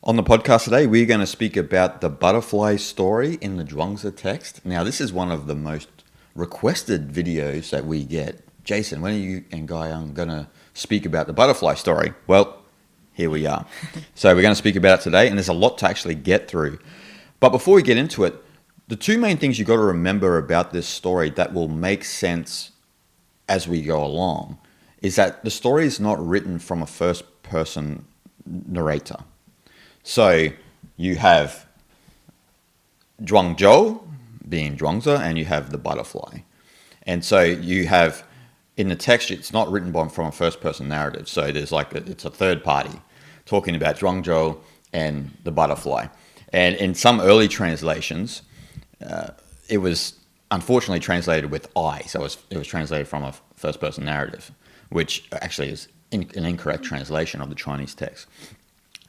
On the podcast today, we're going to speak about the butterfly story in the Zhuangzi text. Now, this is one of the most requested videos that we get. Jason, when are you and Guy going to speak about the butterfly story? Well, here we are. So we're going to speak about it today, and there's a lot to actually get through. But before we get into it, the two main things you've got to remember about this story that will make sense as we go along is that the story is not written from a first-person narrator. So you have Zhuang Zhou being Zhuangzi, and you have the butterfly. And so you have, in the text, it's not written from a first-person narrative. So there's it's a third party talking about Zhuang Zhou and the butterfly. And in some early translations, it was unfortunately translated with I. So it was translated from a first-person narrative, which actually is an incorrect translation of the Chinese text.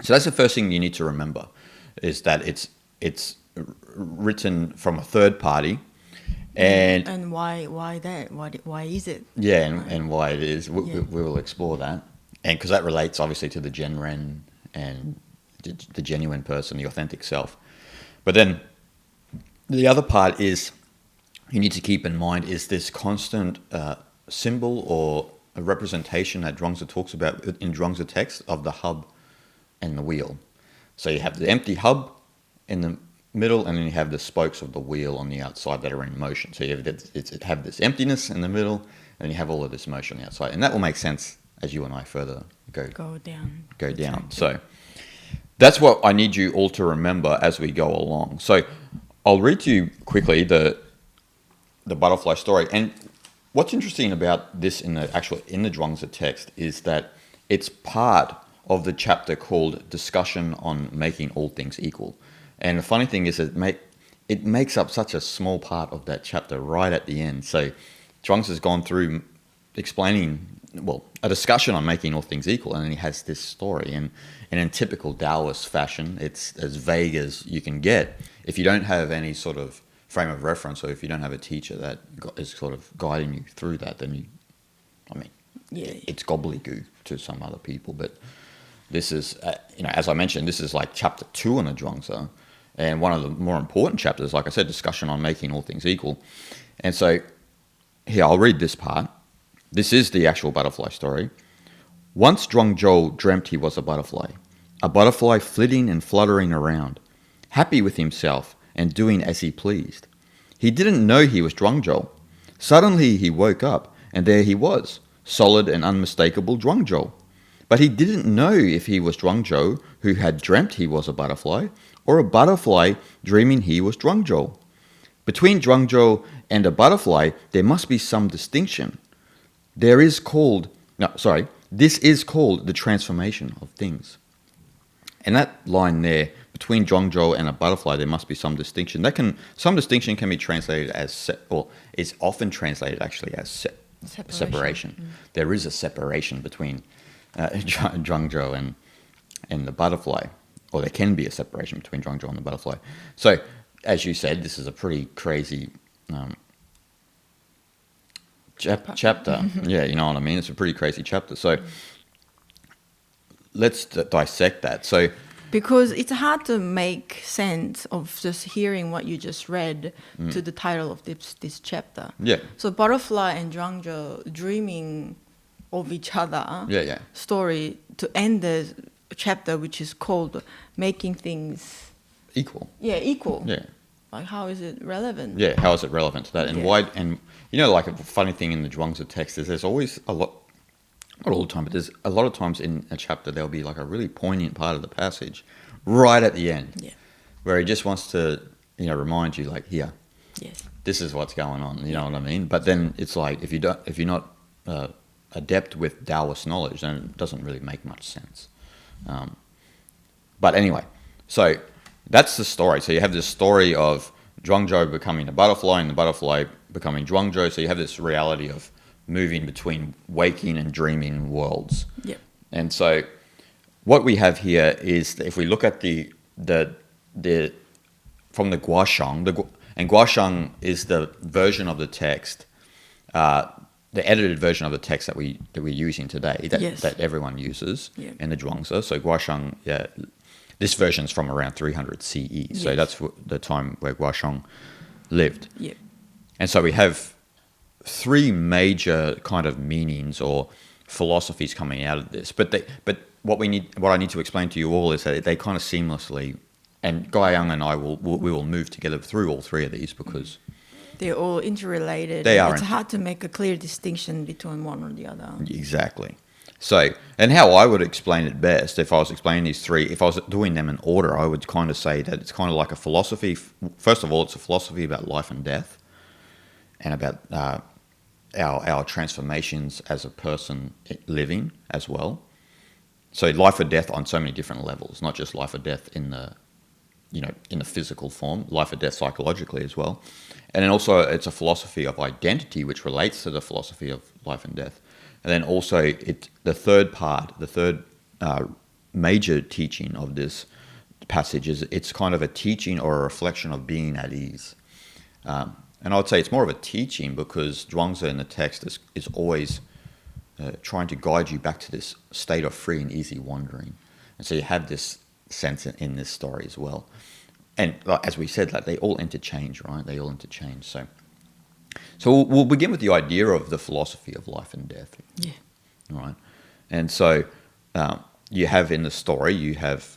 So that's the first thing you need to remember, is that it's written from a third party, and why that? Why is it? Yeah, and why it is. We will explore that, and because that relates obviously to the Genren and the genuine person, the authentic self. But then the other part is you need to keep in mind is this constant symbol or a representation that Zhuangzi talks about in Zhuangzi text of the hub and the wheel. So you have the empty hub in the middle, and then you have the spokes of the wheel on the outside that are in motion. So you have this emptiness in the middle, and you have all of this motion on the outside. And that will make sense as you and I further go down. Exactly. So that's what I need you all to remember as we go along. So I'll read to you quickly the butterfly story. And what's interesting about this in the Zhuangzi text is that it's part of the chapter called Discussion on Making All Things Equal. And the funny thing is it makes up such a small part of that chapter right at the end. So Zhuangzi has gone through explaining, a discussion on making all things equal, and then he has this story. And in typical Taoist fashion, it's as vague as you can get. If you don't have any sort of frame of reference, or if you don't have a teacher that is sort of guiding you through that, then it's gobbledygook to some other people. But this is, as I mentioned, this is like chapter 2 in the Zhuangzi, and one of the more important chapters, like I said, discussion on making all things equal. And so here, I'll read this part. This is the actual butterfly story. Once Zhuang Zhou dreamt he was a butterfly flitting and fluttering around, happy with himself and doing as he pleased. He didn't know he was Zhuang Zhou. Suddenly he woke up, and there he was, solid and unmistakable Zhuang Zhou. But he didn't know if he was Zhuang Zhou who had dreamt he was a butterfly, or a butterfly dreaming he was Zhuang Zhou. Between Zhuang Zhou and a butterfly, there must be some distinction. This is called the transformation of things. And that line there, between Zhuang Zhou and a butterfly, there must be some distinction. Some distinction can be translated as, is often translated actually as separation. Mm. There is a separation between Zhuang Zhou and the butterfly, or there can be a separation between Zhuang Zhou and the butterfly. So, as you said, this is a pretty crazy chapter. Yeah, you know what I mean? It's a pretty crazy chapter. So let's dissect that. So, because it's hard to make sense of just hearing what you just read to the title of this chapter. Yeah. So butterfly and Zhuang Zhou dreaming of each other story to end the chapter, which is called Making Things Equal. Yeah, equal. Yeah. Like, how is it relevant? Yeah, how is it relevant to that? And why? And like a funny thing in the Zhuangzi text is there's always a lot, not all the time, but there's a lot of times in a chapter there'll be like a really poignant part of the passage right at the end, where he just wants to, remind you, like, here, this is what's going on. You know what I mean? But then it's like if you're not adept with Taoist knowledge, then it doesn't really make much sense. But anyway, so that's the story. So you have this story of Zhuang Zhou becoming a butterfly and the butterfly becoming Zhuang Zhou. So you have this reality of moving between waking and dreaming worlds. Yep. And so what we have here is, if we look at the from the Guashang, and Guashang is the version of the text, the edited version of the text that we're using today, that everyone uses in the Zhuangzi. So Guashang This version's from around 300 CE, so that's the time where Guasheng lived. Yeah. And so we have three major kind of meanings or philosophies coming out of this. But what I need to explain to you all is that they kind of seamlessly, and Guy Young and I we will move together through all three of these because they're all interrelated. They are. It's hard to make a clear distinction between one or the other. Exactly. So, and how I would explain it best, if I was explaining these three, if I was doing them in order, I would kind of say that it's kind of like a philosophy. First of all, it's a philosophy about life and death, and about our transformations as a person living as well. So, life or death on so many different levels, not just life or death in the physical form, life or death psychologically as well. And then also it's a philosophy of identity, which relates to the philosophy of life and death. And then also the third major teaching of this passage is it's kind of a teaching or a reflection of being at ease. And I would say it's more of a teaching because Zhuangzi in the text is always trying to guide you back to this state of free and easy wandering. And so you have this sense in this story as well. And as we said, they all interchange, right? They all interchange. So we'll begin with the idea of the philosophy of life and death. Yeah. Right. And so you have in the story, you have,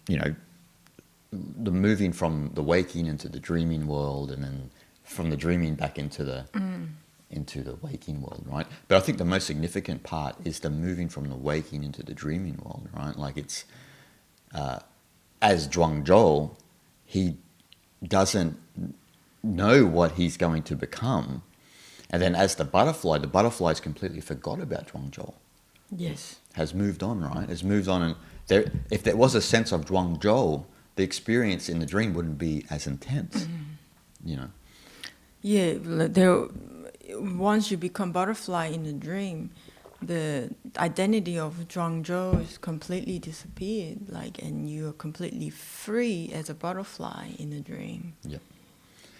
the moving from the waking into the dreaming world, and then from the dreaming back into the waking world, right? But I think the most significant part is the moving from the waking into the dreaming world, right? Like it's, as Zhuang Zhou, he doesn't know what he's going to become. And then as the butterfly's completely forgot about Zhuang Zhou. Yes. Has moved on, right? Has moved on. And if there was a sense of Zhuang Zhou, the experience in the dream wouldn't be as intense, Yeah, once you become butterfly in the dream, the identity of Zhuang Zhou is completely disappeared, and you are completely free as a butterfly in the dream. Yeah,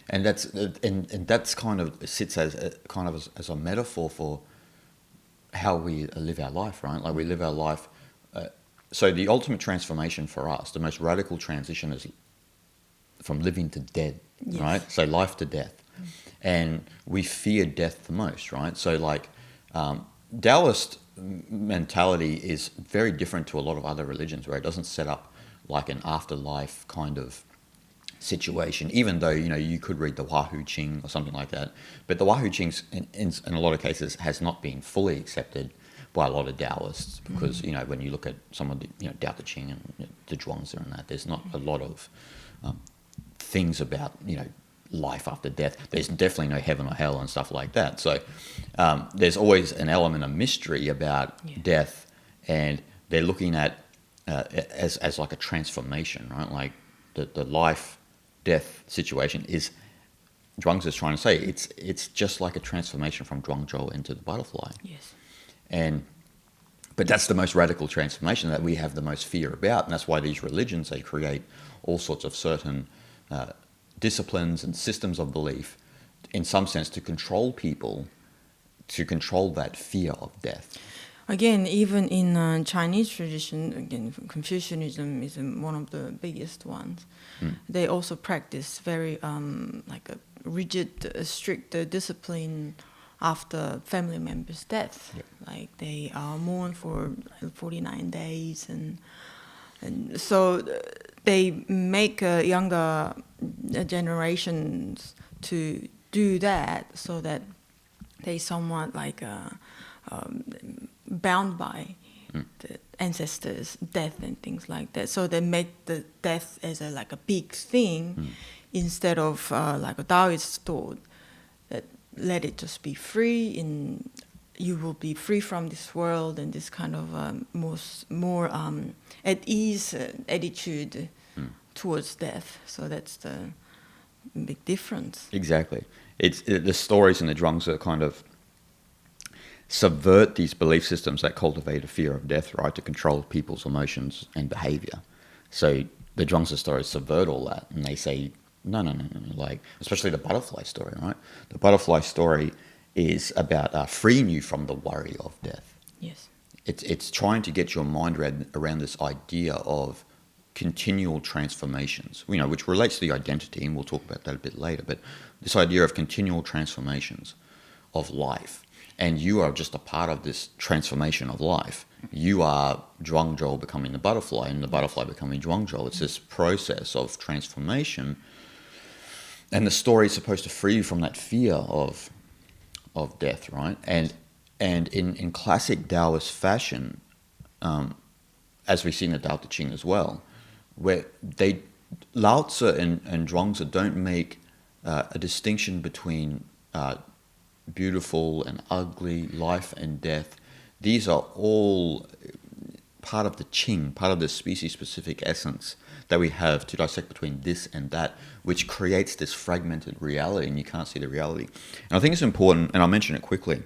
and that's kind of sits as a metaphor for how we live our life, right? Like we live our life. So the ultimate transformation for us, the most radical transition, is from living to dead, yes. Right? So life to death, and we fear death the most, right? So Taoist mentality is very different to a lot of other religions where it doesn't set up like an afterlife kind of situation, even though, you could read the Wahu Ching or something like that. But the Wahu Ching, in a lot of cases, has not been fully accepted by a lot of Taoists because, when you look at some of the, Tao Te Ching and the Zhuangzi and that, there's not a lot of things about, life after death. There's definitely no heaven or hell and stuff like that. So there's always an element of mystery about death, and they're looking at as like a transformation, right? Like the life-death situation is, Zhuangzi is trying to say, it's just like a transformation from Zhuang Zhou into the butterfly. Yes. But that's the most radical transformation that we have the most fear about, and that's why these religions, they create all sorts of certain disciplines and systems of belief, in some sense, to control people, to control that fear of death. Again, even in Chinese tradition, again, Confucianism is one of the biggest ones. They also practice very like a rigid, strict discipline after family member's death. Yep. Like they mourn for 49 days, and so they make younger generations to do that, so that they somewhat like bound by the ancestors' death and things like that. So they make the death as a big thing instead of like a Taoist thought that let it just be free, and you will be free from this world, and this kind of more at ease attitude towards death. So that's the big difference. Exactly. The stories in the Zhuangzi kind of subvert these belief systems that cultivate a fear of death, right, to control people's emotions and behavior. So the Zhuangzi stories subvert all that, and they say, no, like, especially the butterfly story, right? The butterfly story is about freeing you from the worry of death. Yes. It's trying to get your mind around this idea of continual transformations, which relates to the identity, and we'll talk about that a bit later, but this idea of continual transformations of life. And you are just a part of this transformation of life. You are Zhuang Zhou becoming the butterfly, and the butterfly becoming Zhuang Zhou. It's this process of transformation. And the story is supposed to free you from that fear of death, right? And in classic Taoist fashion, as we see in the Tao Te Ching as well, where Lao Tzu and Zhuangzi don't make a distinction between beautiful and ugly, life and death. These are all part of the Qing, part of the species-specific essence that we have to dissect between this and that, which creates this fragmented reality, and you can't see the reality. And I think it's important, and I'll mention it quickly,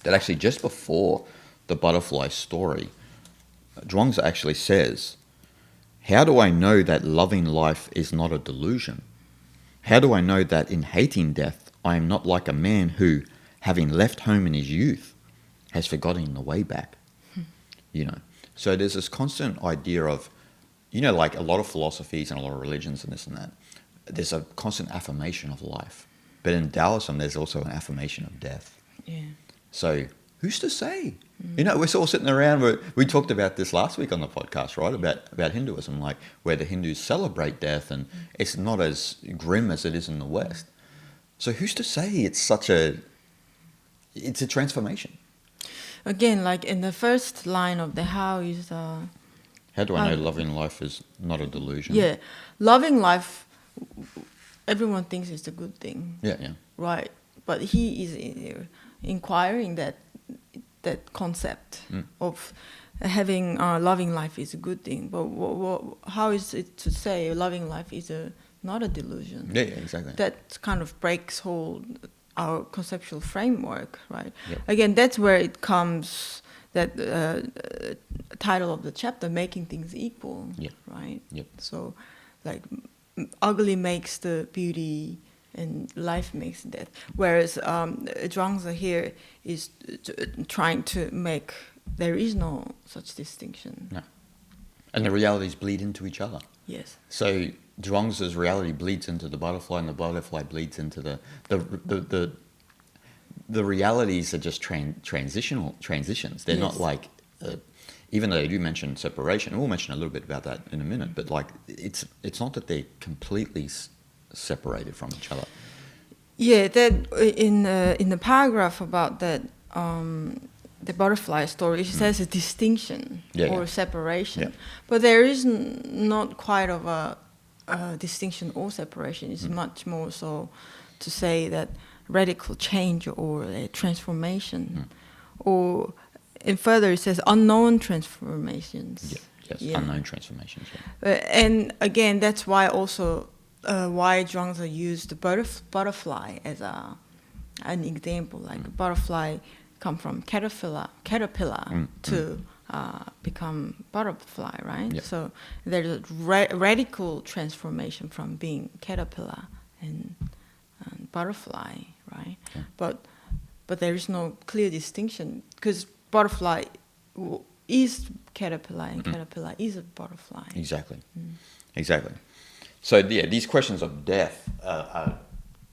that actually just before the butterfly story, Zhuangzi actually says, "How do I know that loving life is not a delusion? How do I know that in hating death, I am not like a man who, having left home in his youth, has forgotten the way back?" So there's this constant idea of, like a lot of philosophies and a lot of religions and this and that, there's a constant affirmation of life. But in Taoism, there's also an affirmation of death. Yeah. So who's to say? We're all sitting around, we talked about this last week on the podcast, right? About Hinduism, like where the Hindus celebrate death, and it's not as grim as it is in the West. So who's to say it's a transformation? Again, like in the first line of the how is how do I know loving life is not a delusion? Yeah, loving life, everyone thinks it's a good thing. Yeah. Right, but he is inquiring that concept of having loving life is a good thing. But how is it to say loving life is not a delusion? Yeah, exactly. That kind of breaks our conceptual framework, right? Yep. Again, that's where it comes, that title of the chapter, Making Things Equal, Yep. right? Yep. So, like, ugly makes the beauty and life makes death. Whereas Zhuangzi here is trying to make, there is no such distinction. No. And the realities bleed into each other. Yes. So Zhuangzi's reality bleeds into the butterfly, and the butterfly bleeds into the realities are just transitions. They're not like, even though they do mention separation, and we'll mention a little bit about that in a minute, but like it's not that they're completely separated from each other. Yeah, that in the paragraph about that the butterfly story, it says a distinction or separation, but there is not quite of a distinction or separation. It's much more so to say that radical change or a transformation, or and further it says unknown transformations. Unknown transformations. And again, that's why also why Zhuangzi used the butterfly as an example. Like a butterfly come from caterpillar to become butterfly, right? Yep. So there's a radical transformation from being caterpillar and butterfly, right? Okay. But there is no clear distinction, because butterfly is caterpillar and caterpillar is a butterfly. Exactly. Exactly. So these questions of death are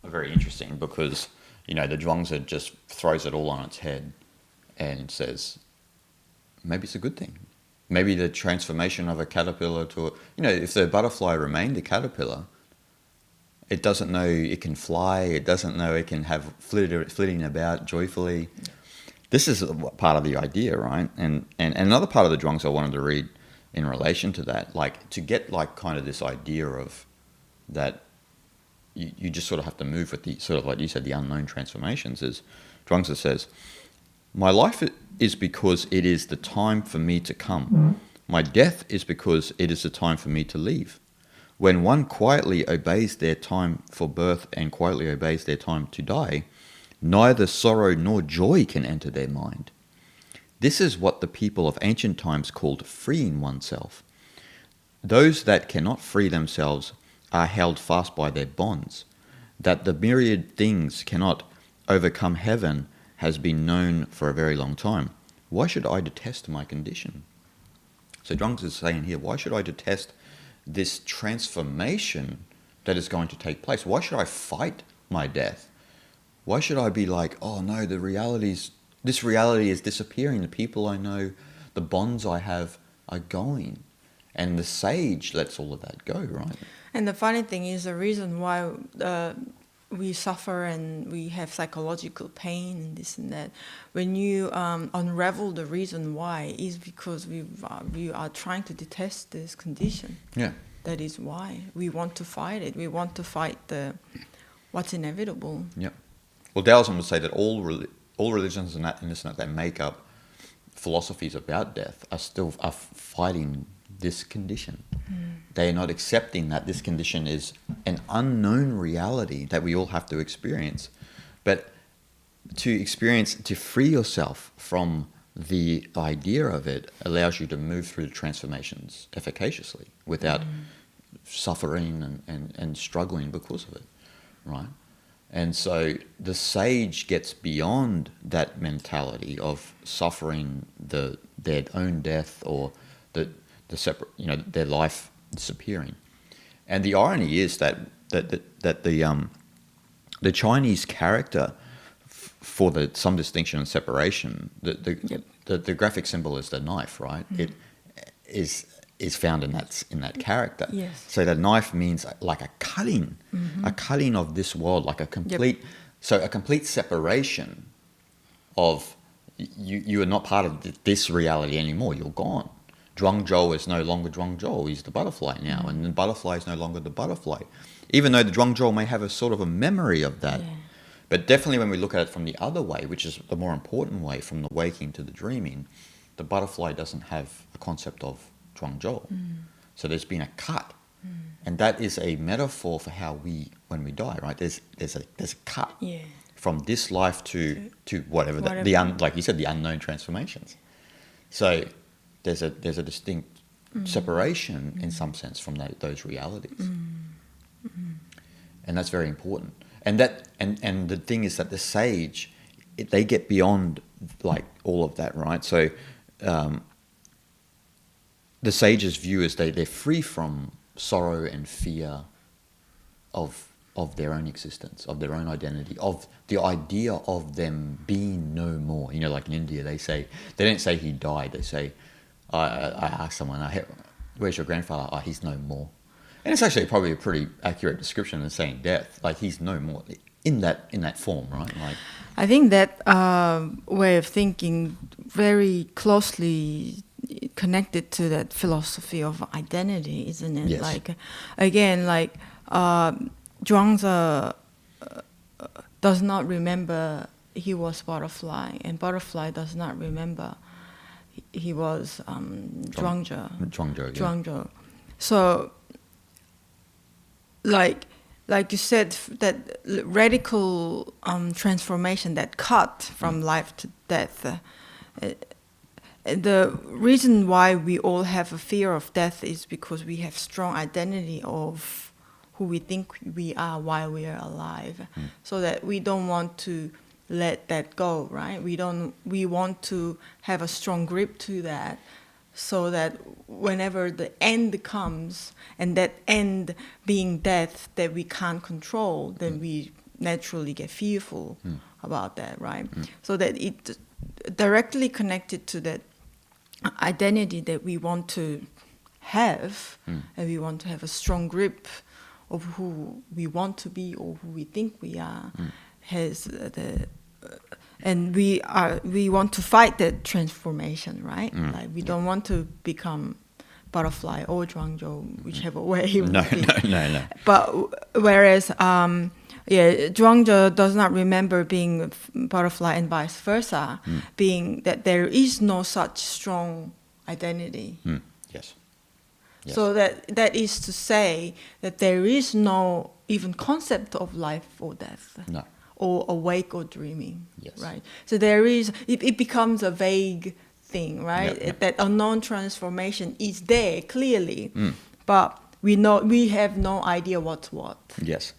very interesting, because the Zhuangzi just throws it all on its head and says, maybe it's a good thing. Maybe the transformation of a caterpillar to if the butterfly remained a caterpillar, it doesn't know it can fly. It doesn't know it can have flitting about joyfully. Yeah. This is part of the idea, right? And another part of the Zhuangzi I wanted to read in relation to that, like to get like kind of this idea of that you just sort of have to move with the sort of, like you said, the unknown transformations. Is Zhuangzi says, "My life is because it is the time for me to come. My death is because it is the time for me to leave. When one quietly obeys their time for birth and quietly obeys their time to die, neither sorrow nor joy can enter their mind. This is what the people of ancient times called freeing oneself. Those that cannot free themselves are held fast by their bonds. That the myriad things cannot overcome heaven has been known for a very long time. Why should I detest my condition?" So Zhuangzi is saying here, why should I detest this transformation that is going to take place. Why should I fight my death? Why should I be like, oh no, this reality is disappearing. The people I know, the bonds I have are going. And the sage lets all of that go, right? And the funny thing is, the reason why we suffer and we have psychological pain and this and that, when you unravel the reason why, is because we are trying to detest this condition. Yeah. That is why we want to fight it. We want to fight what's inevitable. Yeah. Well, Taoism would say that all religions and this and that make up philosophies about death are fighting this condition. They are not accepting that this condition is an unknown reality that we all have to experience. But to free yourself from the idea of it allows you to move through the transformations efficaciously without suffering and struggling because of it, right? And so the sage gets beyond that mentality of suffering their own death or their life disappearing. And the irony is that the Chinese character for some distinction and separation, the graphic symbol is the knife, right? It is found in that character. Yes. So the knife means like a cutting of this world, like a complete a complete separation of you are not part of this reality anymore. You're gone. Zhuang Zhou is no longer Zhuang Zhou. He's the butterfly now, and the butterfly is no longer the butterfly. Even though the Zhuang Zhou may have a sort of a memory of that, but definitely when we look at it from the other way, which is the more important way, from the waking to the dreaming, the butterfly doesn't have a concept of Zhuang Zhou. So there's been a cut, and that is a metaphor for how when we die, right? There's a cut from this life to whatever. Like you said, the unknown transformations. So there's a distinct separation in some sense from those realities, and that's very important. And the thing is that the sage, they get beyond like all of that, right? So the sage's view is they're free from sorrow and fear of their own existence, of their own identity, of the idea of them being no more. You know, like in India, they don't say he died. They say, I asked someone, where's your grandfather? Oh, he's no more. And it's actually probably a pretty accurate description of saying death. Like he's no more in that form, right? Like, I think that way of thinking very closely connected to that philosophy of identity, isn't it? Yes. Like, again, like Zhuangzi does not remember he was butterfly, and butterfly does not remember he was Zhuang Zhou. Zhuang Zhou. So, like you said, that radical transformation, that cut from life to death. The reason why we all have a fear of death is because we have strong identity of who we think we are while we are alive, so that we don't want to let that go, right? We want to have a strong grip to that, so that whenever the end comes, and that end being death that we can't control, then we naturally get fearful about that, right? So that it directly connected to that identity that we want to have, and we want to have a strong grip of who we want to be or who we think we are, and we want to fight that transformation, right? Like we don't want to become butterfly or Zhuang Zhou, whichever way. No. But whereas, Zhuang Zhou does not remember being a butterfly, and vice versa, being that there is no such strong identity. Yes. So that is to say that there is no even concept of life or death. No. Or awake or dreaming, Yes. right? So there is, it becomes a vague thing, right? Yep. That unknown transformation is there clearly, but we have no idea what's what. Yes.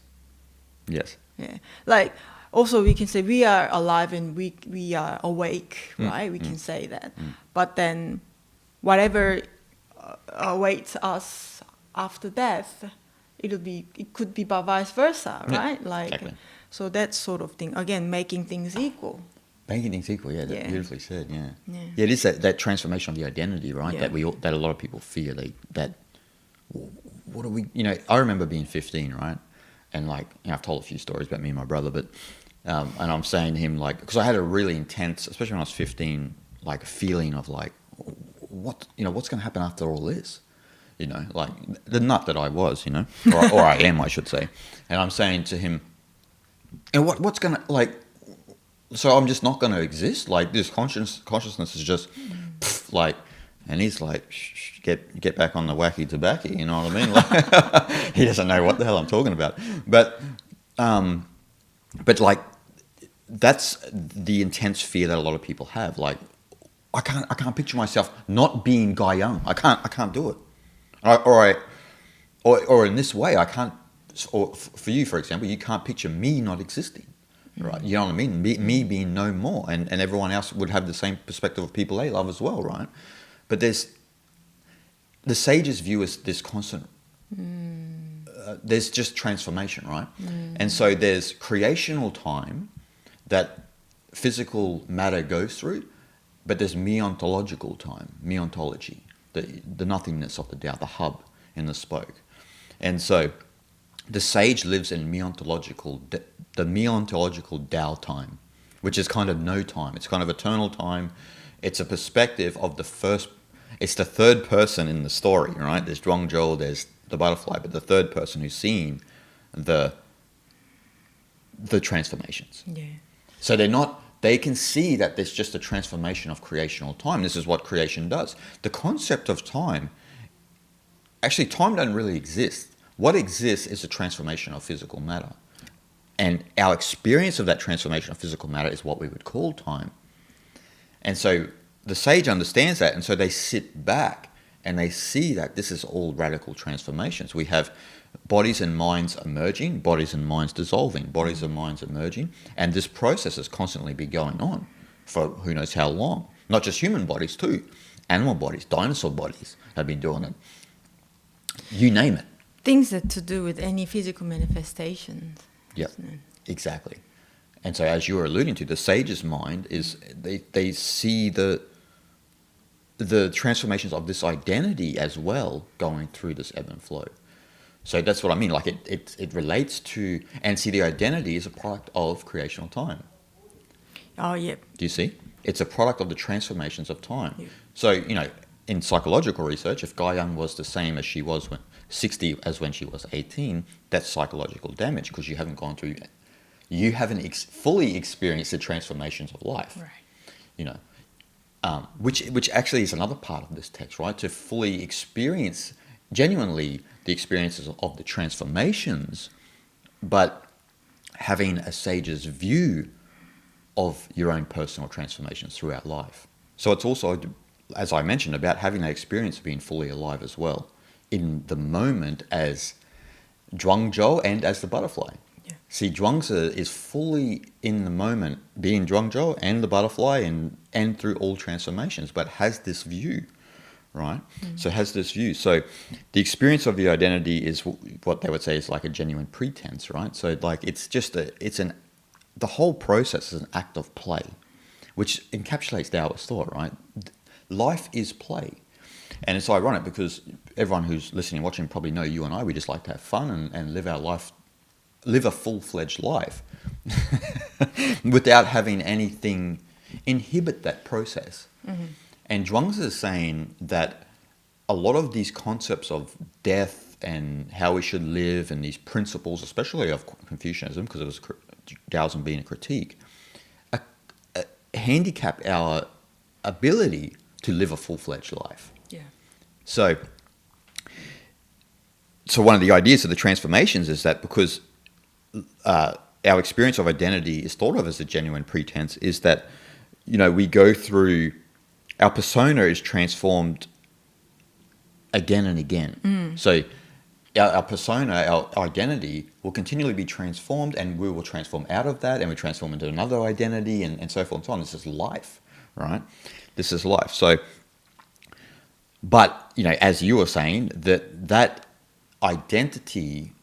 Yeah, like also we can say we are alive and we are awake, right? We can say that, but then whatever awaits us after death, it could be vice versa, Yeah, right? Like, exactly. so that sort of thing. Again, making things equal. Making things equal, yeah, Yeah. beautifully said, yeah. Yeah. Yeah, it is that transformation of the identity, right? Yeah. That a lot of people fear. What are we? I remember being 15, right? And like, I've told a few stories about me and my brother, but and I'm saying to him, like, because I had a really intense, especially when I was 15, like a feeling of like, what's going to happen after all this? Like the nut that I was, or I am, I should say. And I'm saying to him, and what's going to, like, so I'm just not going to exist? Like, this consciousness is just, like, and he's like, shh, get back on the wacky tobacco, you know what I mean? Like, he doesn't know what the hell I'm talking about. But like, that's the intense fear that a lot of people have. Like, I can't picture myself not being Guy Young. I can't do it. Or in this way, I can't. Or for you, for example, you can't picture me not existing, right? You know what I mean? Me being no more, and everyone else would have the same perspective of people they love as well, right? But the sages view as this constant. There's just transformation, right? And so there's creational time that physical matter goes through, but there's meontological time, meontology, the nothingness of the Tao, the hub in the spoke. And so the sage lives in the meontological Tao time, which is kind of no time. It's kind of eternal time. It's a perspective of it's the third person in the story, right? There's Zhuang Zhou, there's the butterfly, but the third person who's seeing the transformations. Yeah. So they can see that there's just a transformation of creational time. This is what creation does. The concept of time, actually time doesn't really exist. What exists is a transformation of physical matter. And our experience of that transformation of physical matter is what we would call time. And so the sage understands that, and so they sit back and they see that this is all radical transformations. We have bodies and minds emerging, bodies and minds dissolving, bodies and minds emerging, and this process has constantly been going on for who knows how long. Not just human bodies too, animal bodies, dinosaur bodies have been doing it. You name it. Things that to do with any physical manifestations. Yep, exactly. And so as you were alluding to, the sage's mind is they see the transformations of this identity as well going through this ebb and flow. So that's what I mean. Like it relates to, and see, the identity is a product of creational time. Oh, yeah. Do you see? It's a product of the transformations of time. Yeah. So, in psychological research, if Guy Young was the same as she was when 60 as when she was 18, that's psychological damage because you haven't gone through, you haven't fully experienced the transformations of life. Right. Which actually is another part of this text, right? To fully experience genuinely the experiences of the transformations, but having a sage's view of your own personal transformations throughout life. So it's also, as I mentioned, about having that experience of being fully alive as well, in the moment as Zhuang Zhou and as the butterfly. Yeah. See, Zhuangzi is fully in the moment, being Zhuang Zhou and the butterfly and through all transformations, but has this view, right? So has this view. So the experience of the identity is what they would say is like a genuine pretense, right? So like it's just the whole process is an act of play, which encapsulates Taoist thought, right? Life is play. And it's ironic because everyone who's listening and watching probably know you and I, we just like to have fun and live our life, live a full-fledged life without having anything inhibit that process. Mm-hmm. And Zhuangzi is saying that a lot of these concepts of death and how we should live and these principles, especially of Confucianism, because it was Taoism being a critique, handicap our ability to live a full-fledged life. Yeah. So one of the ideas of the transformations is that because our experience of identity is thought of as a genuine pretense, is that, we go through, our persona is transformed again and again. So our persona, our identity will continually be transformed, and we will transform out of that, and we transform into another identity, and so forth and so on. This is life, right? This is life. So, but, as you were saying, that identity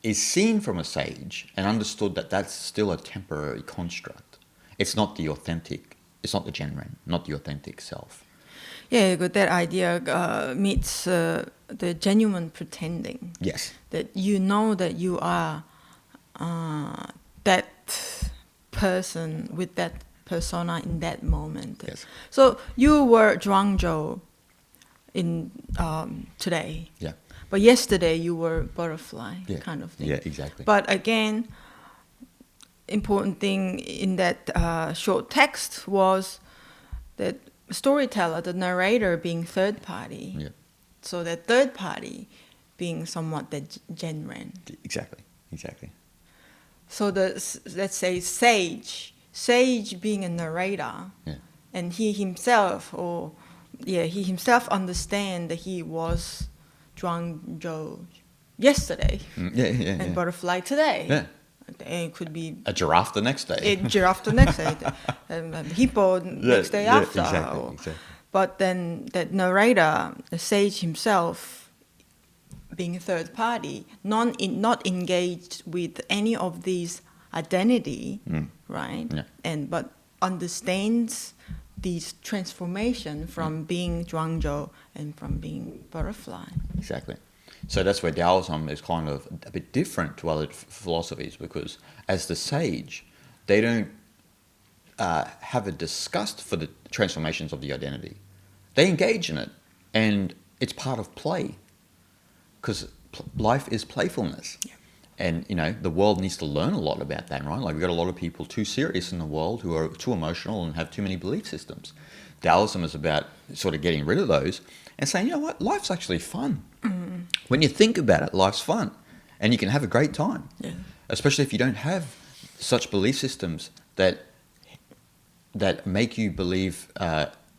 is seen from a sage and understood that that's still a temporary construct. It's not the authentic, it's not the genuine, not the authentic self. Yeah, but that idea meets the genuine pretending. Yes. That you know that you are that person with that persona in that moment. Yes. So you were Zhuang Zhou in today. Yeah. But yesterday you were butterfly, Yeah. kind of thing. Yeah, exactly. But again, important thing in that short text was that storyteller, the narrator, being third party. Yeah. So that third party being somewhat that genuine. Exactly. Exactly. So let's say sage being a narrator, Yeah. and he himself understand that he was Zhuang Zhou yesterday and butterfly today. Yeah. And it could be A giraffe the next day. a giraffe the next day, hippo next day after. Exactly. But then that narrator, the sage himself, being a third party, not engaged with any of these identity, right? Yeah. But understands these transformation from being Zhuang Zhou and from being butterfly. Exactly. So that's where Taoism is kind of a bit different to other philosophies, because as the sage, they don't have a disgust for the transformations of the identity. They engage in it, and it's part of play, because life is playfulness. Yeah. And, the world needs to learn a lot about that, right? Like, we've got a lot of people too serious in the world who are too emotional and have too many belief systems. Taoism is about sort of getting rid of those and saying, you know what, life's actually fun. When you think about it, life's fun. And you can have a great time. Yeah. Especially if you don't have such belief systems that make you believe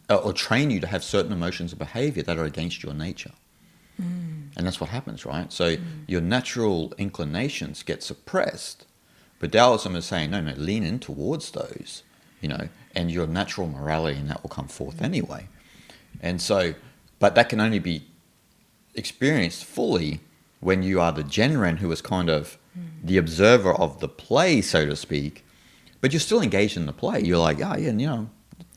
or train you to have certain emotions or behavior that are against your nature. And that's what happens, right? So your natural inclinations get suppressed, but Taoism is saying, no, lean in towards those, and your natural morality, and that will come forth anyway. And so, but that can only be experienced fully when you are the genuine who is kind of the observer of the play, so to speak, but you're still engaged in the play. You're like,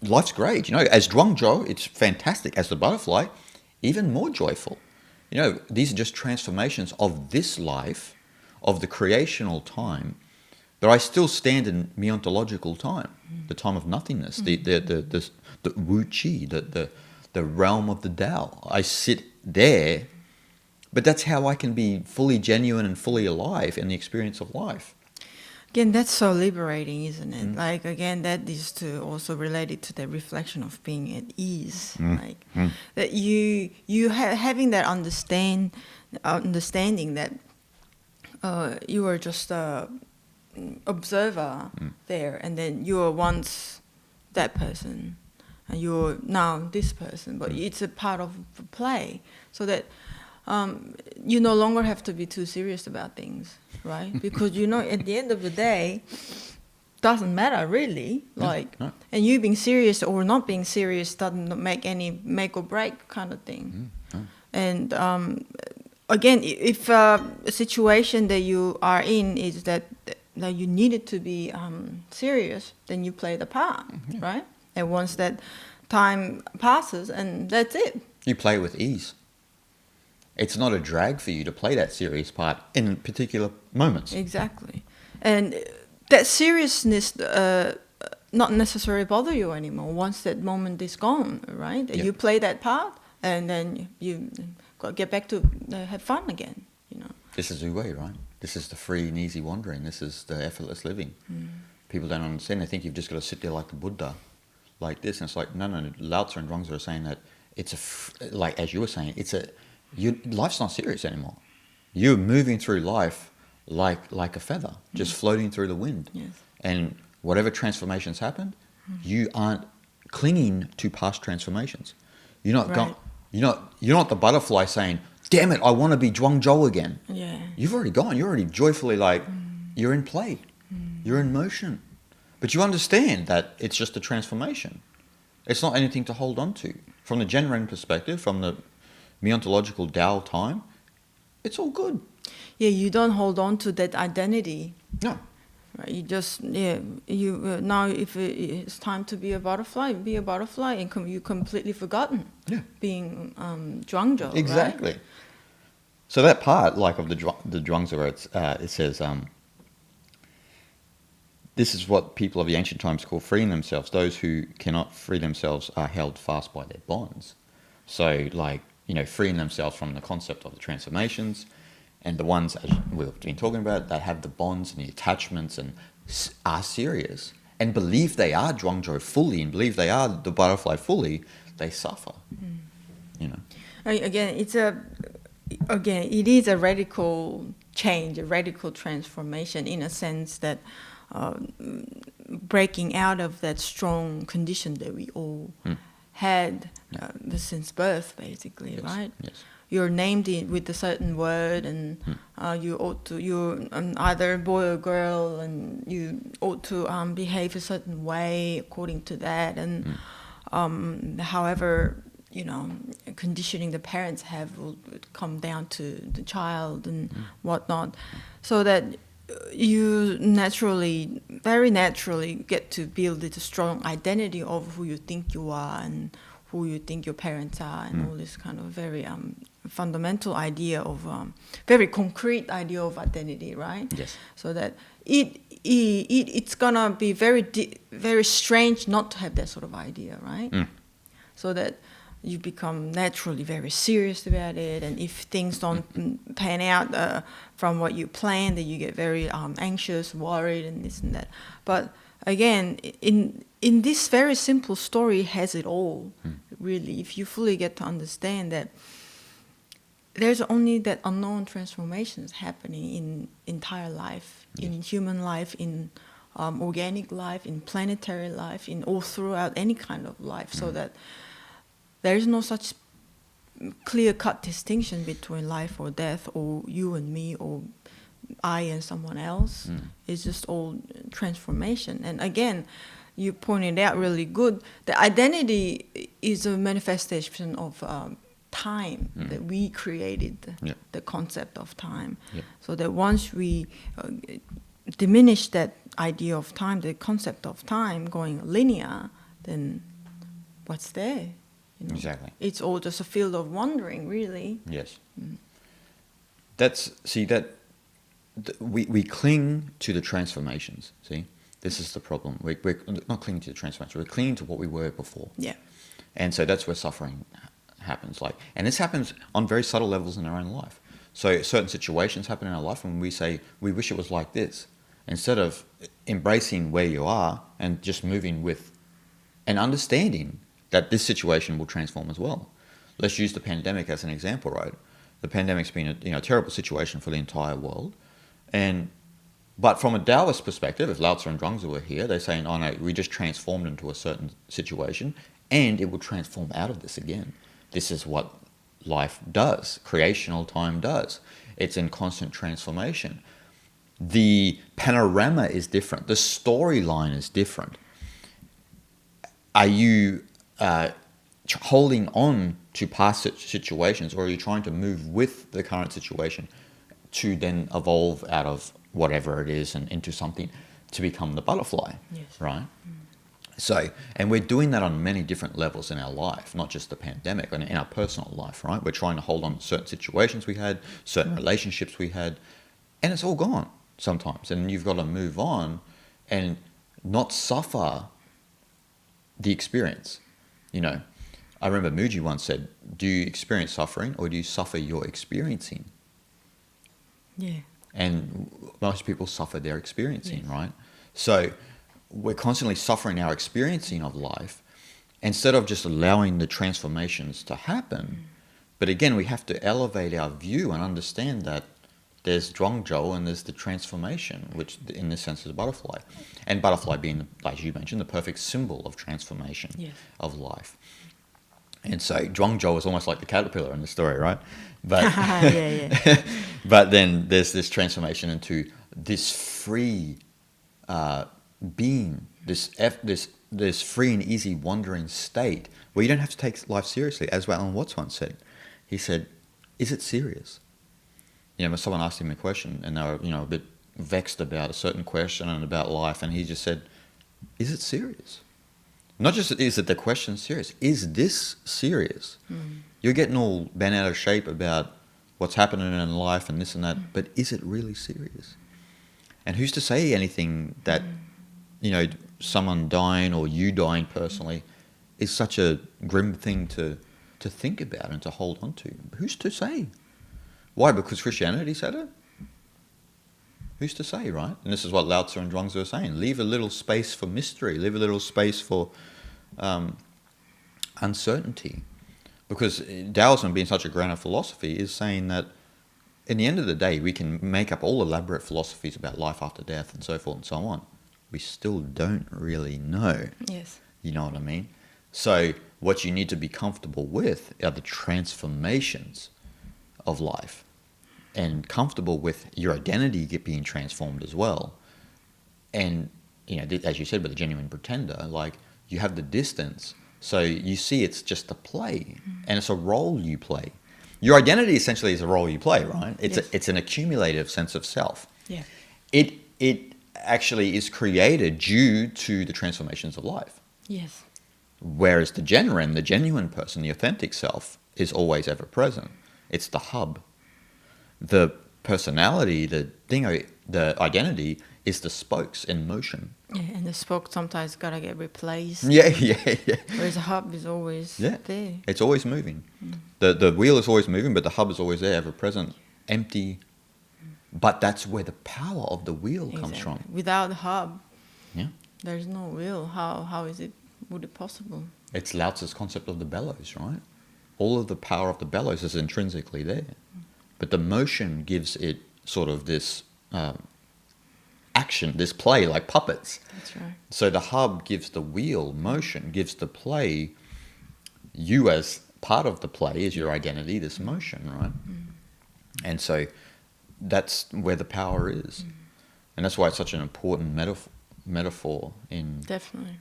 life's great. As Zhuang Zhou, it's fantastic. As the butterfly, even more joyful. These are just transformations of this life, of the creational time, but I still stand in meontological time, the time of nothingness, the Wu Qi, the realm of the Tao. I sit there, but that's how I can be fully genuine and fully alive in the experience of life. Again, that's so liberating, isn't it? Like, again, that is to also related to the reflection of being at ease. That you having that understanding that you are just a observer there, and then you were once that person, and you're now this person, but it's a part of the play, so that you no longer have to be too serious about things, right? Because at the end of the day, doesn't matter really. No. And you being serious or not being serious doesn't make or break kind of thing. And again, if a situation that you are in is that you needed to be serious, then you play the part, right? And once that time passes, and that's it. You play with ease. It's not a drag for you to play that serious part in particular moments. Exactly. And that seriousness not necessarily bother you anymore once that moment is gone, right? You play that part, and then you get back to have fun again, This is Wu Wei, right? This is the free and easy wandering. This is the effortless living. People don't understand. They think you've just got to sit there like the Buddha, like this. And it's like, no. Lao Tzu and Zhuang Zhou are saying that it's like, as you were saying, life's not serious anymore. You're moving through life like a feather, just floating through the wind. Yes. And whatever transformations happened, you aren't clinging to past transformations. You're not the butterfly saying, damn it, I want to be Zhuang Zhou again. Yeah. You've already gone. You're already joyfully you're in play. You're in motion. But you understand that it's just a transformation. It's not anything to hold on to. From the genuine perspective, from the meontological Tao time, It's all good. Yeah, you don't hold on to that identity. No. Right? You just, now if it's time to be a butterfly, be a butterfly, and you completely forgotten being Zhuang Zhou, Exactly. right? So that part, like of the Zhuangzi, where it says, this is what people of the ancient times call freeing themselves. Those who cannot free themselves are held fast by their bonds. So, like, freeing themselves from the concept of the transformations, and the ones, as we've been talking about, that have the bonds and the attachments and are serious and believe they are Zhuang Zhou fully and believe they are the butterfly fully, they suffer. Again, it is a radical change, a radical transformation, in a sense that breaking out of that strong condition that we all had since birth, basically, right? Yes. You're named with a certain word, and you're either a boy or girl, and you ought to behave a certain way according to that, and however, conditioning the parents have will come down to the child and whatnot, so that you very naturally get to build this strong identity of who you think you are and who you think your parents are, and all this kind of very fundamental idea of very concrete idea of identity, right? Yes. So that it's gonna be very strange not to have that sort of idea, right? So that you become naturally very serious about it, and if things don't pan out from what you planned, then you get very anxious, worried, and this and that. But again, in this very simple story has it all, really, if you fully get to understand that there's only that unknown transformations happening in entire life, in human life, in organic life, in planetary life, in all throughout any kind of life, so that there is no such clear-cut distinction between life or death, or you and me, or I and someone else. It's just all transformation. And again, you pointed out really good, the identity is a manifestation of time, that we created the concept of time. So that once we diminish that idea of time, the concept of time going linear, then what's there? Exactly. It's all just a field of wandering, really. Yes. We cling to the transformations. See, this is the problem. We're not clinging to the transformations. We're clinging to what we were before. Yeah. And so that's where suffering happens. And this happens on very subtle levels in our own life. So certain situations happen in our life when we say we wish it was like this, instead of embracing where you are and just moving with and understanding that this situation will transform as well. Let's use the pandemic as an example, right? The pandemic's been a terrible situation for the entire world, but from a Taoist perspective, if Lao Tzu and Zhuangzi were here, they're saying, oh no, we just transformed into a certain situation, and it will transform out of this again. This is what life does, creational time does. It's in constant transformation. The panorama is different. The storyline is different. Are you holding on to past situations, or are you trying to move with the current situation to then evolve out of whatever it is and into something to become the butterfly? Yes. Right? So, and we're doing that on many different levels in our life, not just the pandemic, and in our personal life, right? We're trying to hold on to certain situations we had, certain relationships we had, and it's all gone sometimes. And you've got to move on and not suffer the experience. I remember Muji once said, do you experience suffering, or do you suffer your experiencing? Yeah. And most people suffer their experiencing, right? So we're constantly suffering our experiencing of life instead of just allowing the transformations to happen. But again, we have to elevate our view and understand that there's Zhuang Zhou and there's the transformation, which in this sense is a butterfly. And butterfly being, like you mentioned, the perfect symbol of transformation of life. And so Zhuang Zhou is almost like the caterpillar in the story, right? But but then there's this transformation into this free being, this free and easy wandering state where you don't have to take life seriously. As Alan Watts once said, he said, "Is it serious?" someone asked him a question and they were, a bit vexed about a certain question and about life, and he just said, is it serious? Not just is it the question serious, is this serious? You're getting all bent out of shape about what's happening in life and this and that, but is it really serious? And who's to say anything that, someone dying or you dying personally is such a grim thing to think about and to hold on to? Who's to say? Why? Because Christianity said it? Who's to say, right? And this is what Lao Tzu and Zhuangzi are saying. Leave a little space for mystery. Leave a little space for uncertainty. Because Taoism, being such a grounded philosophy, is saying that in the end of the day, we can make up all elaborate philosophies about life after death and so forth and so on. We still don't really know. Yes. You know what I mean? So what you need to be comfortable with are the transformations of life, and comfortable with your identity being transformed as well. And, as you said, with a genuine pretender, like, you have the distance, so you see it's just a play, and it's a role you play. Your identity essentially is a role you play, right? It's an accumulative sense of self. Yeah. It actually is created due to the transformations of life. Yes. Whereas the genuine person, the authentic self, is always ever present. It's the hub. The personality, the identity is the spokes in motion. Yeah, and the spoke sometimes gotta get replaced. Yeah. Whereas the hub is always there. It's always moving. The wheel is always moving, but the hub is always there, ever present, empty. But that's where the power of the wheel comes from. Without the hub, Yeah. there's no wheel. How would it possible? It's Lao Tzu's concept of the bellows, right? All of the power of the bellows is intrinsically there. But the motion gives it sort of this action, this play, like puppets. That's right. So the hub gives the wheel motion, gives the play, you as part of the play is your identity, this motion, right? And so that's where the power is. And that's why it's such an important metaphor in Definitely.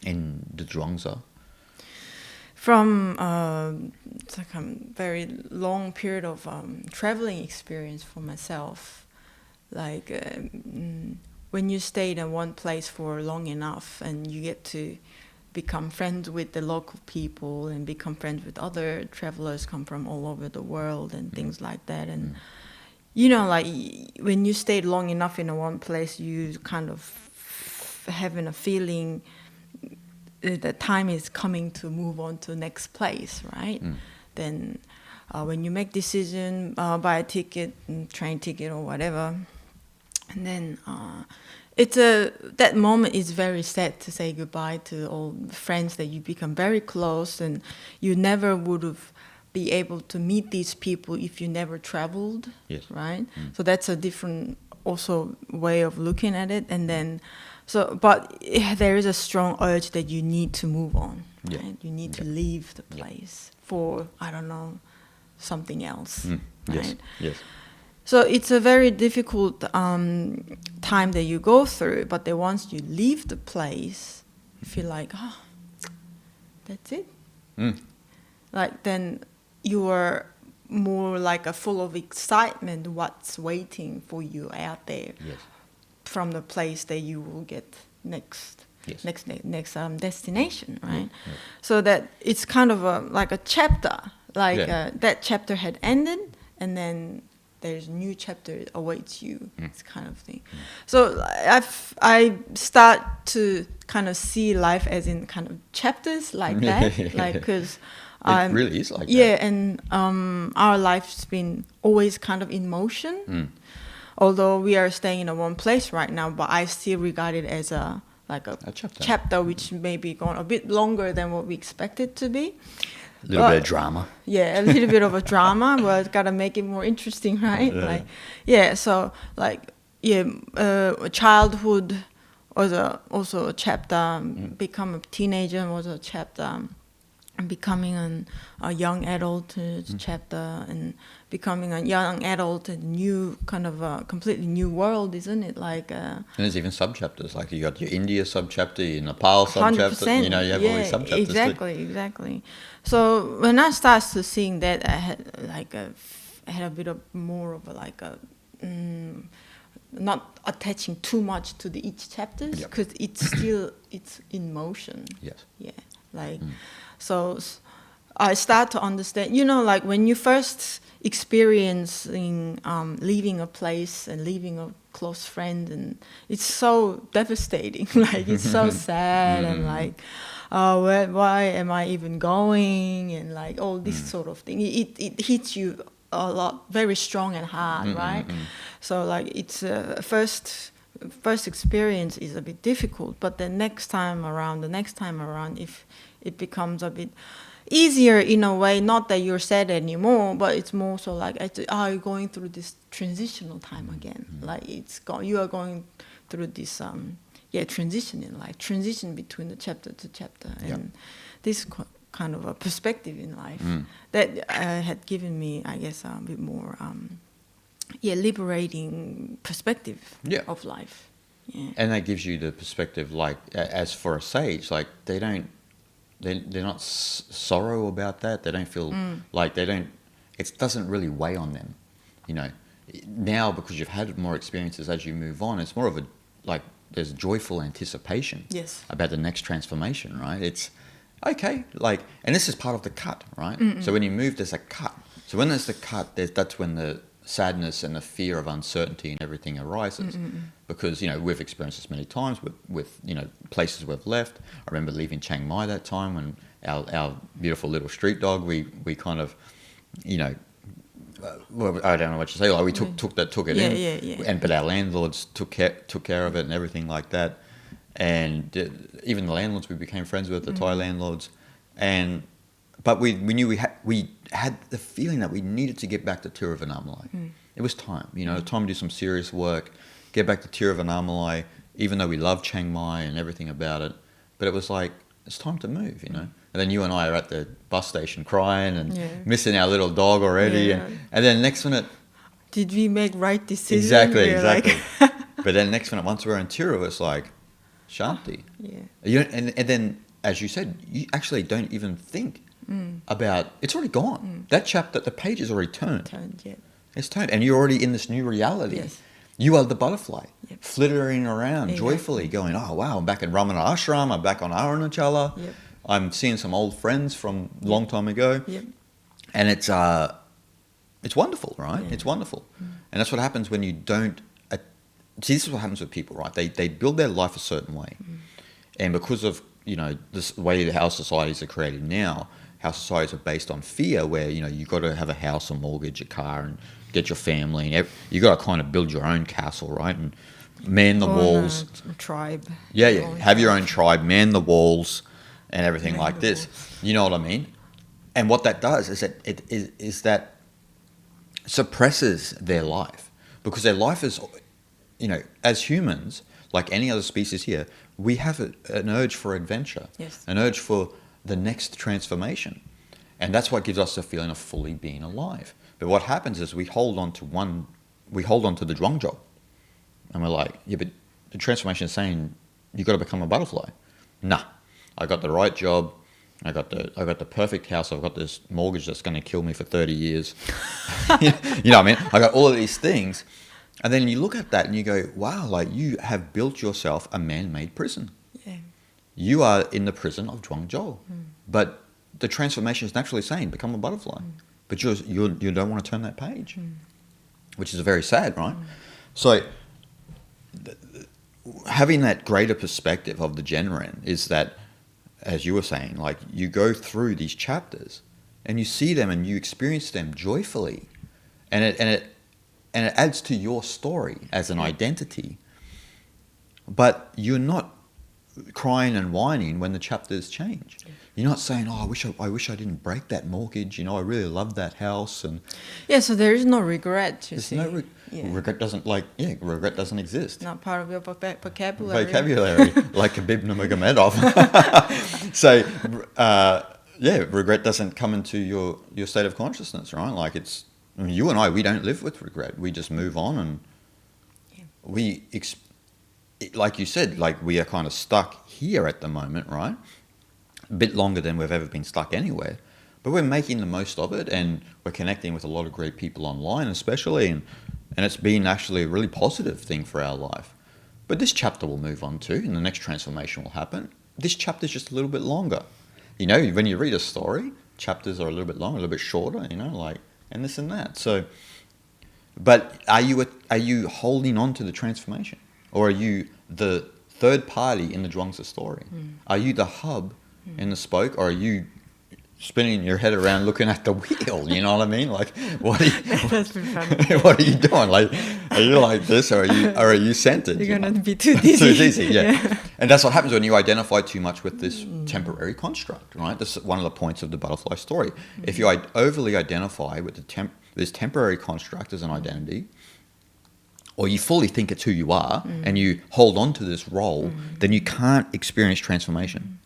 in the Zhuangzi. From it's like a very long period of traveling experience for myself, like when you stay in one place for long enough and you get to become friends with the local people and become friends with other travelers come from all over the world and things like that. And like when you stayed long enough in one place, you kind of having a feeling that time is coming to move on to the next place, right? Then when you make decision, buy a ticket, train ticket or whatever, and then that moment is very sad to say goodbye to all the friends that you become very close, and you never would have be able to meet these people if you never traveled, right? So that's a different also way of looking at it, and then. But there is a strong urge that you need to move on, right? You need to leave the place for, I don't know, something else, right? Yes. So it's a very difficult time that you go through, but then once you leave the place, you feel like, that's it. Like then you are more like full of excitement what's waiting for you out there. Yes. From the place that you will get next destination, right? So that it's kind of like a chapter, like that chapter had ended, and then there's a new chapter awaits you. It's kind of thing. So I start to kind of see life as in kind of chapters like that, like because. It really is like that. Yeah, and our life's been always kind of in motion. Although we are staying in one place right now, but I still regard it as a chapter which may be gone a bit longer than what we expected to be. A little bit of drama. Yeah, a little bit of a drama, but gotta make it more interesting, right? Childhood was also a chapter. Become a teenager was a chapter. And becoming a young adult chapter, and becoming a young adult in a new kind of a completely new world, isn't it? Like and there's even sub-chapters, like you got your India sub-chapter, your Nepal sub-chapter, you have all these sub-chapters exactly. So when I started to seeing that, I had like had a bit of more of not attaching too much to each chapter, because it's in motion. Yes. Yeah. So I start to understand, like when you first experiencing leaving a place and leaving a close friend, and it's so devastating. Like it's so sad, and like, why am I even going, and like all this sort of thing. It hits you a lot, very strong and hard, right? So like it's first experience is a bit difficult, but the next time around, if it becomes a bit easier in a way, not that you're sad anymore, but it's more so like, you're going through this transitional time again. Like you are going through this transition in life, transition between the chapter to chapter, and this kind of a perspective in life that had given me, I guess, a bit more liberating perspective of life. Yeah. And that gives you the perspective, like, as for a sage, like they're not sorrow about that. They don't feel like it doesn't really weigh on them, Now, because you've had more experiences as you move on, it's more of there's joyful anticipation about the next transformation, right? It's okay, and this is part of the cut, right? So when you move, there's a cut. So when there's the cut, that's when the sadness and the fear of uncertainty and everything arises, because we've experienced this many times with places we've left. I remember leaving Chiang Mai that time when our beautiful little street dog, we kind of well, I don't know what to say, like we took it in, but our landlords took care of it and everything like that, and even the landlords we became friends with, the Thai landlords, but we knew we had the feeling that we needed to get back to Tiruvannamalai. It was time, time to do some serious work, get back to Tiruvannamalai, even though we loved Chiang Mai and everything about it. But it was like, it's time to move, And then you and I are at the bus station crying and missing our little dog already. Yeah. And then next minute... Did we make right decision? Exactly. But then next minute, once we're in Tiru, it's like, Shanti. And then, as you said, you actually don't even think about, it's already gone. That chapter, the page is already turned. It's turned, and you're already in this new reality. Yes. You are the butterfly, flittering around joyfully, going, oh wow, I'm back in Ramana Ashram, I'm back on Arunachala, I'm seeing some old friends from a long time ago, and it's wonderful, right? It's wonderful, and that's what happens when you don't. See, this is what happens with people, right? They build their life a certain way, and because of this way how societies are created now, how societies are based on fear, where you've got to have a house, a mortgage, a car, and get your family, and you got to kind of build your own castle, right? And man the walls. Tribe. Have your own tribe, man the walls, and everything like this. You know what I mean? And what that does is that it suppresses their life, because their life is, as humans, like any other species here, we have an urge for adventure, an urge for the next transformation. And that's what gives us the feeling of fully being alive. But what happens is we hold on to the Zhuang Zhou. And we're like, yeah, but the transformation is saying you've got to become a butterfly. Nah, I got the right job. I got the perfect house. I've got this mortgage that's going to kill me for 30 years. You know what I mean? I got all of these things. And then you look at that and you go, wow, like you have built yourself a man-made prison. Yeah. You are in the prison of Zhuang Zhou. But the transformation is naturally saying, become a butterfly. But you don't want to turn that page, which is very sad, right? So having that greater perspective of the Genren is that, as you were saying, like you go through these chapters and you see them and you experience them joyfully, and it adds to your story as an identity. But you're not crying and whining when the chapters change. You're not saying, oh, I wish I didn't break that mortgage. I really loved that house. And so there is no regret. Regret doesn't regret doesn't exist. Not part of your vocabulary. Like Khabib Nurmagomedov. So, regret doesn't come into your state of consciousness, right? Like you and I, we don't live with regret. We just move on, and like you said, like we are kind of stuck here at the moment, right? A bit longer than we've ever been stuck anywhere. But we're making the most of it, and we're connecting with a lot of great people online, especially, and it's been actually a really positive thing for our life. But this chapter will move on too, and the next transformation will happen. This chapter is just a little bit longer. You know, when you read a story, chapters are a little bit longer, a little bit shorter, you know, like, and this and that. So, but are you holding on to the transformation? Or are you the third party in the Zhuangzi story? Are you the hub in the spoke, or are you spinning your head around looking at the wheel? You know what I mean? Like, what are you, That's pretty funny. what are you doing? Like, are you like this, or are you centered? You're gonna be too dizzy. Too dizzy, yeah. And that's what happens when you identify too much with this temporary construct, right? This is one of the points of the butterfly story. If you overly identify with this temporary construct as an identity, or you fully think it's who you are, and you hold on to this role, then you can't experience transformation.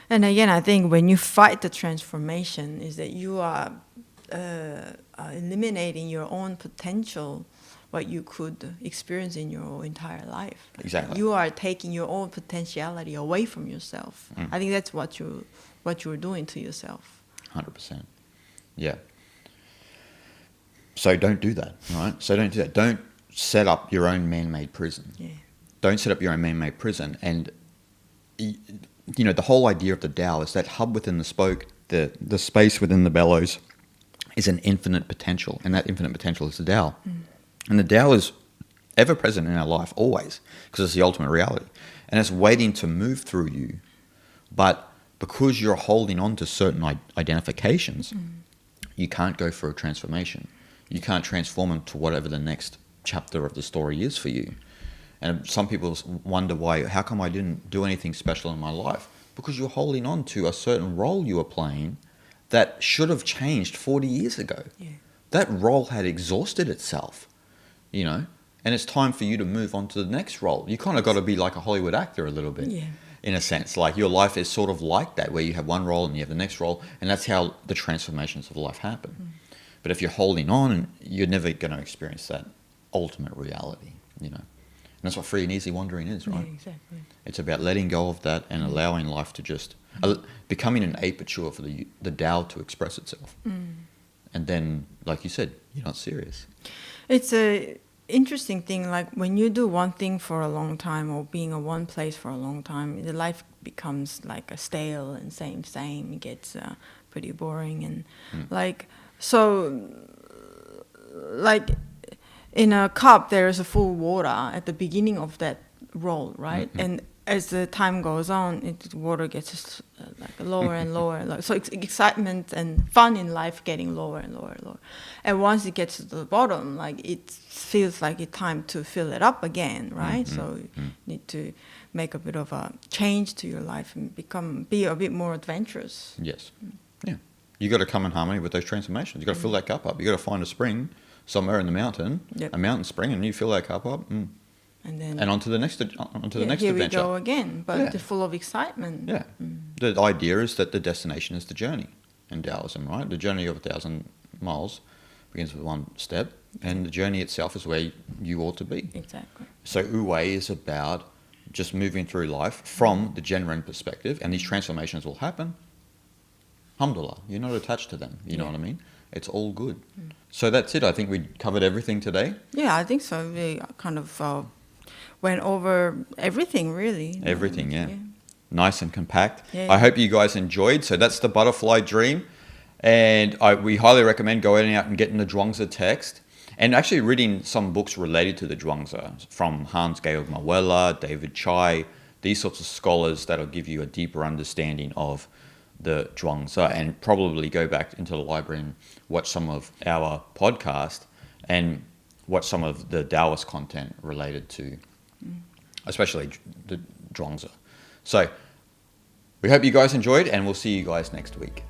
And again, I think when you fight the transformation, is that you are eliminating your own potential, what you could experience in your entire life. Exactly. You are taking your own potentiality away from yourself. I think that's what you're doing to yourself. 100%. Yeah. So don't do that, right? So don't do that. Don't set up your own man-made prison. Yeah. Don't set up your own man-made prison. And you know, the whole idea of the Tao is that hub within the spoke, the space within the bellows, is an infinite potential, and that infinite potential is the Tao. And the Tao is ever present in our life, always, because it's the ultimate reality, and it's waiting to move through you. But because you're holding on to certain identifications, you can't go for a transformation. You can't transform into whatever the next chapter of the story is for you. And some people wonder why, how come I didn't do anything special in my life? Because you're holding on to a certain role you were playing that should have changed 40 years ago. Yeah. That role had exhausted itself, you know, and it's time for you to move on to the next role. You kind of got to be like a Hollywood actor a little bit, in a sense. Like your life is sort of like that, where you have one role and you have the next role, and that's how the transformations of life happen. But if you're holding on, you're never going to experience that ultimate reality, you know. And that's what free and easy wandering is, right? Yeah, exactly. It's about letting go of that and allowing life to just, becoming an aperture for the Tao to express itself. And then, like you said, you're not serious. It's a interesting thing, like when you do one thing for a long time, or being in one place for a long time, the life becomes like a stale and same. It gets pretty boring, and like, so, like, in a cup, there is a full water at the beginning of that roll, right? And as the time goes on, the water gets like lower and lower. So it's excitement and fun in life getting lower and lower and lower. And once it gets to the bottom, like it feels like it's time to fill it up again, right? So you need to make a bit of a change to your life and be a bit more adventurous. Yes. Yeah. You got to come in harmony with those transformations. You got to fill that cup up. You got to find a spring somewhere in the mountain, a mountain spring, and you fill that cup up, and on to the next adventure. Here we go again, but full of excitement. Yeah. The idea is that the destination is the journey in Taoism, right? The journey of 1,000 miles begins with one step, and the journey itself is where you ought to be. Exactly. So Wu-Wei is about just moving through life from the genuine perspective, and these transformations will happen. Alhamdulillah, you're not attached to them. You know what I mean? It's all good. So that's it. I think we covered everything today. Yeah, I think so. We kind of went over everything, really. Everything, yeah. Nice and compact. Yeah. I hope you guys enjoyed. So that's the Butterfly Dream. And we highly recommend going out and getting the Zhuangzi text. And actually reading some books related to the Zhuangzi, from Hans-Georg Mauella, David Chai, these sorts of scholars that'll give you a deeper understanding of the Zhuangzi, and probably go back into the library and watch some of our podcast and watch some of the Taoist content related to, especially the Zhuangzi. So we hope you guys enjoyed, and we'll see you guys next week.